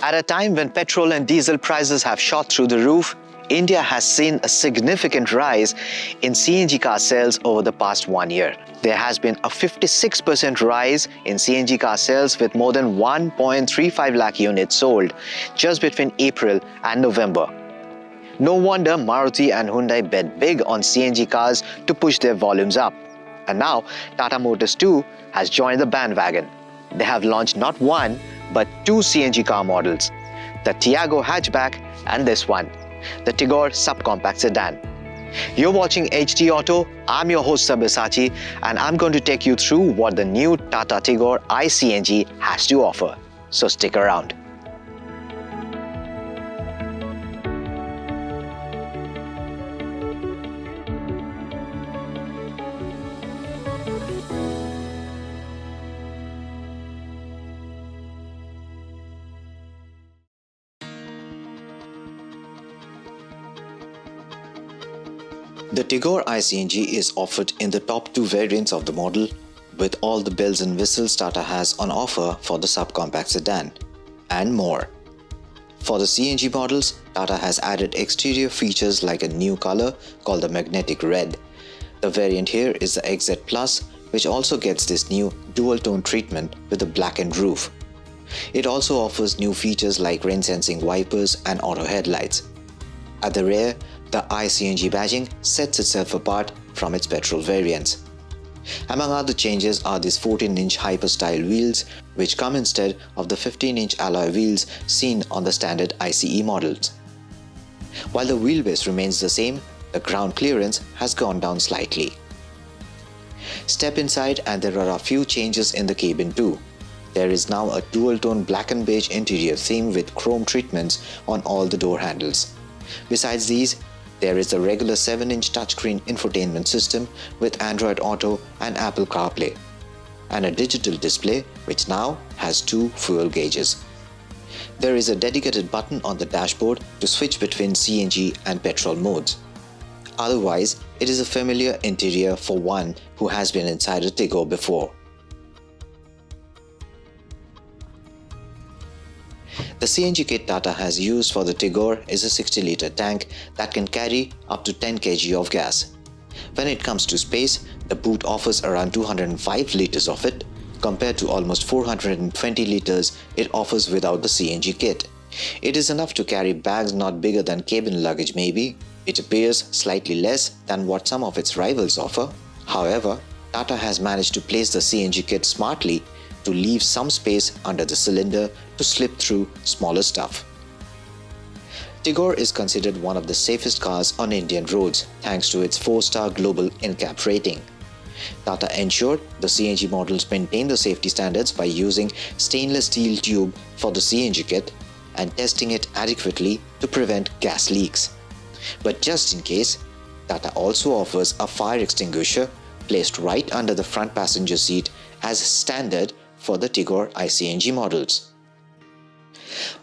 At a time when petrol and diesel prices have shot through the roof, India has seen a significant rise in CNG car sales over the past 1 year. There has been a 56% rise in CNG car sales with more than 1.35 lakh units sold just between April and November. No wonder Maruti and Hyundai bet big on CNG cars to push their volumes up. And now Tata Motors too has joined the bandwagon. They have launched not one but two CNG car models, the Tiago hatchback and this one, the Tigor subcompact sedan. You're watching HT Auto. I'm your host Sabyasachi and I'm going to take you through what the new Tata Tigor iCNG has to offer. So stick around. The Tigor iCNG is offered in the top two variants of the model, with all the bells and whistles Tata has on offer for the subcompact sedan, and more. For the CNG models, Tata has added exterior features like a new color called the magnetic red. The variant here is the XZ Plus, which also gets this new dual-tone treatment with a blackened roof. It also offers new features like rain-sensing wipers and auto headlights. At the rear, the iCNG badging sets itself apart from its petrol variants. Among other changes are these 14-inch hyper-style wheels, which come instead of the 15-inch alloy wheels seen on the standard ICE models. While the wheelbase remains the same, the ground clearance has gone down slightly. Step inside and there are a few changes in the cabin too. There is now a dual-tone black and beige interior theme with chrome treatments on all the door handles. Besides these, there is a regular 7-inch touchscreen infotainment system with Android Auto and Apple CarPlay, and a digital display which now has two fuel gauges. There is a dedicated button on the dashboard to switch between CNG and petrol modes. Otherwise, it is a familiar interior for one who has been inside a Tigor before. The CNG kit Tata has used for the Tigor is a 60-litre tank that can carry up to 10 kg of gas. When it comes to space, the boot offers around 205 litres of it, compared to almost 420 litres it offers without the CNG kit. It is enough to carry bags not bigger than cabin luggage maybe. It appears slightly less than what some of its rivals offer. However, Tata has managed to place the CNG kit smartly to leave some space under the cylinder to slip through smaller stuff. Tigor is considered one of the safest cars on Indian roads thanks to its 4-star global NCAP rating. Tata ensured the CNG models maintain the safety standards by using stainless steel tube for the CNG kit and testing it adequately to prevent gas leaks. But just in case, Tata also offers a fire extinguisher placed right under the front passenger seat as standard for the Tigor iCNG models.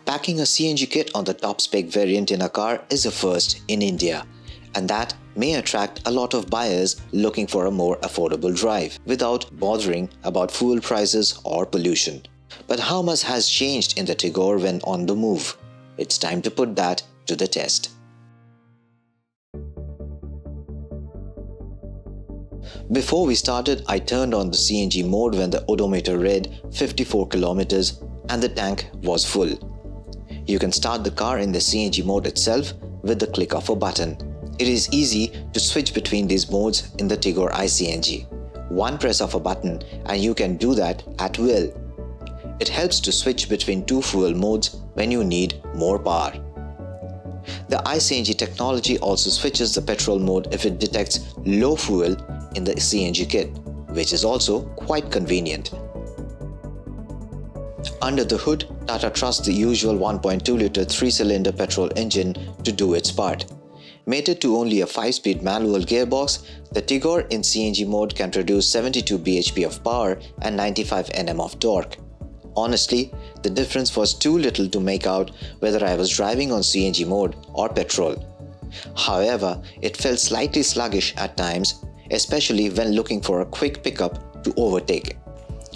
Packing a CNG kit on the top spec variant in a car is a first in India, and that may attract a lot of buyers looking for a more affordable drive without bothering about fuel prices or pollution. But how much has changed in the Tigor when on the move? It's time to put that to the test. Before we started, I turned on the CNG mode when the odometer read 54 kilometers and the tank was full. You can start the car in the CNG mode itself with the click of a button. It is easy to switch between these modes in the Tigor iCNG. One press of a button and you can do that at will. It helps to switch between two fuel modes when you need more power. The iCNG technology also switches the petrol mode if it detects low fuel in the CNG kit, which is also quite convenient. Under the hood, Tata trusts the usual 1.2-litre 3-cylinder petrol engine to do its part. Mated to only a 5-speed manual gearbox, the Tigor in CNG mode can produce 72 bhp of power and 95 Nm of torque. Honestly, the difference was too little to make out whether I was driving on CNG mode or petrol. However, it felt slightly sluggish at times, especially when looking for a quick pickup to overtake.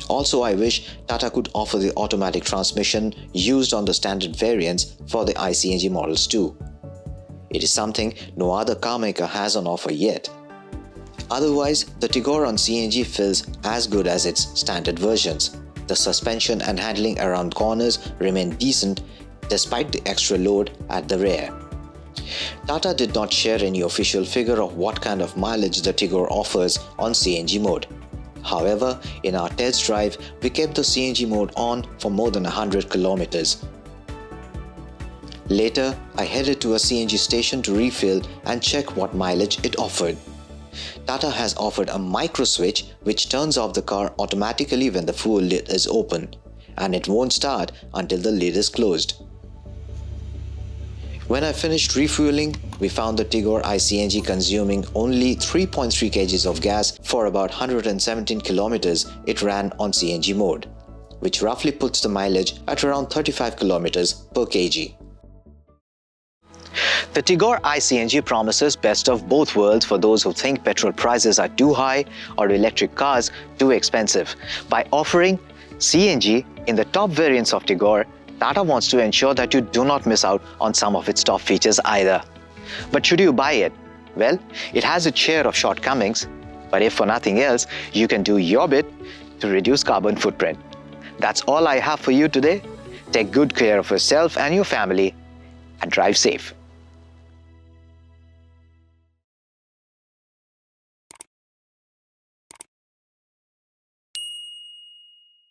Also, I wish Tata could offer the automatic transmission used on the standard variants for the iCNG models too. It is something no other car maker has on offer yet. Otherwise, the Tigor on CNG feels as good as its standard versions. The suspension and handling around corners remain decent despite the extra load at the rear. Tata did not share any official figure of what kind of mileage the Tigor offers on CNG mode. However, in our test drive, we kept the CNG mode on for more than 100 kilometers. Later, I headed to a CNG station to refill and check what mileage it offered. Tata has offered a micro switch which turns off the car automatically when the fuel lid is open, and it won't start until the lid is closed. When I finished refueling, we found the Tigor iCNG consuming only 3.3 kg of gas for about 117 kilometers it ran on CNG mode, which roughly puts the mileage at around 35 kilometers per kg. The Tigor iCNG promises best of both worlds for those who think petrol prices are too high or electric cars too expensive. By offering CNG in the top variants of Tigor, Tata wants to ensure that you do not miss out on some of its top features either. But should you buy it? Well, it has its share of shortcomings, but if for nothing else, you can do your bit to reduce carbon footprint. That's all I have for you today. Take good care of yourself and your family and drive safe.